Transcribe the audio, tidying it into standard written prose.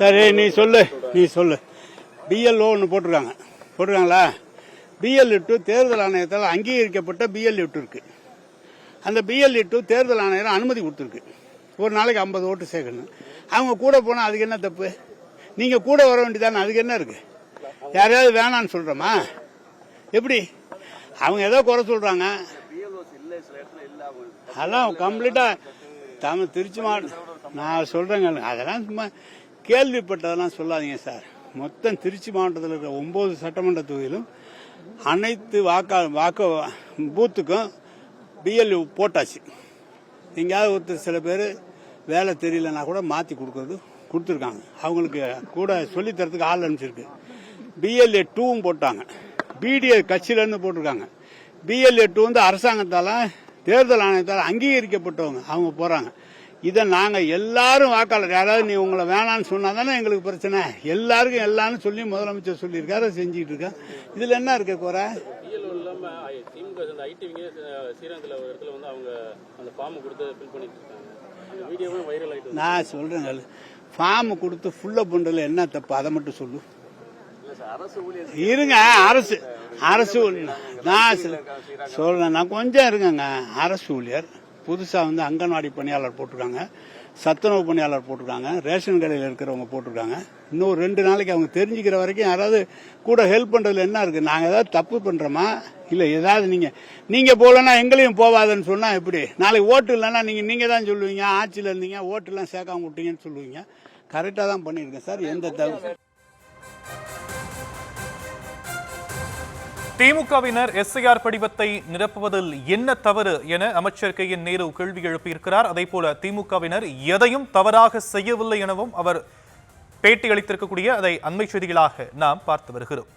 சரி நீ சொல்லு பிஎல்ஓ ஒன்று போட்டிருக்காங்களா? BL2 தேர்தல் ஆணையத்தால் அங்கீகரிக்கப்பட்ட BL2 இருக்கு. அந்த BL2 தேர்தல் ஆணையர் அனுமதி கொடுத்துருக்கு. ஒரு நாளைக்கு 50 ஓட்டு சேர்க்கணும். அவங்க கூட போனால் அதுக்கு என்ன தப்பு? நீங்க கூட வர வேண்டியதானே, அதுக்கு என்ன இருக்கு? யாரையாவது வேணான்னு சொல்றோமா? எப்படி அவங்க ஏதோ குறை சொல்றாங்க, அதெல்லாம் கம்ப்ளீட்டா தமிழ் திருச்சி மாவட்டம் நான் சொல்றேங்க. அதெல்லாம் சும்மா கேள்விப்பட்டதெல்லாம் சொல்லாதீங்க சார். மொத்தம் திருச்சி மாவட்டத்தில் இருக்கிற 9 சட்டமன்ற தொகுதியிலும் அனைத்து வாக்கு பூத்துக்கும் BL போட்டாச்சு. எங்கேயாவது ஒருத்தர் சில பேர் வேலை தெரியலன்னா கூட மாற்றி கொடுத்துருக்காங்க. அவங்களுக்கு கூட சொல்லித்தரத்துக்கு ஆள் அனுப்பிச்சிருக்கு. BL2வும் போட்டாங்க. BDA கட்சியிலேருந்து போட்டிருக்காங்க. BL2 வந்து அரசாங்கத்தால் தேர்தல் ஆணையத்தால் அங்கீகரிக்கப்பட்டவங்க, அவங்க போகிறாங்க. இதை நாங்கள் எல்லாரும் வாக்காளர், யாராவது நீ உங்களை வேணான்னு சொன்னா தானே எங்களுக்கு பிரச்சனை. எல்லாருக்கும் எல்லாரும் சொல்லி முதலமைச்சர் சொல்லியிருக்காரு, செஞ்சுக்கிட்டு இருக்கேன். இதில் என்ன இருக்கு குறை? நான் சொல்றேங்க, ஃபார்ம் கொடுத்து ஃபுல்லா பண்றதுல என்ன தப்பு, அதை மட்டும் சொல்லு. இருங்க, அரசு நான் சொல்றேன், நான் கொஞ்சம் இருங்க. அரசு ஊழியர் புதுசா வந்து அங்கன்வாடி பணியாளர் போட்டிருக்காங்க, சத்துணவு பணியாளர் போட்டிருக்காங்க, ரேஷன் கடையில் இருக்கிறவங்க போட்டிருக்காங்க. இன்னும் 2 நாளைக்கு அவங்க தெரிஞ்சுக்கிற வரைக்கும் யாராவது கூட ஹெல்ப் பண்றதுல என்ன இருக்கு? நாங்க ஏதாவது தப்பு பண்றோமா? இல்ல ஏதாவது நீங்க போலன்னா எங்களையும் போவாதுன்னு சொன்னா எப்படி? நாளைக்கு ஓட்டு இல்லைன்னா நீங்க தான் சொல்லுவீங்க, ஆட்சியில் இருந்தீங்க ஓட்டு எல்லாம் சேர்க்காம விட்டீங்கன்னு சொல்லுவீங்க. கரெக்டா தான் பண்ணிருக்கேன் சார். எந்த தவறு? திமுகவினர் SIR படிவத்தை நிரப்புவதில் என்ன தவறு என அமைச்சர் KN நேரு கேள்வி எழுப்பியிருக்கிறார். அதேபோல திமுகவினர் எதையும் தவறாக செய்யவில்லை எனவும் அவர் பேட்டி அளித்திருக்கக்கூடிய அதை அண்மை செய்திகளாக நாம் பார்த்து வருகிறோம்.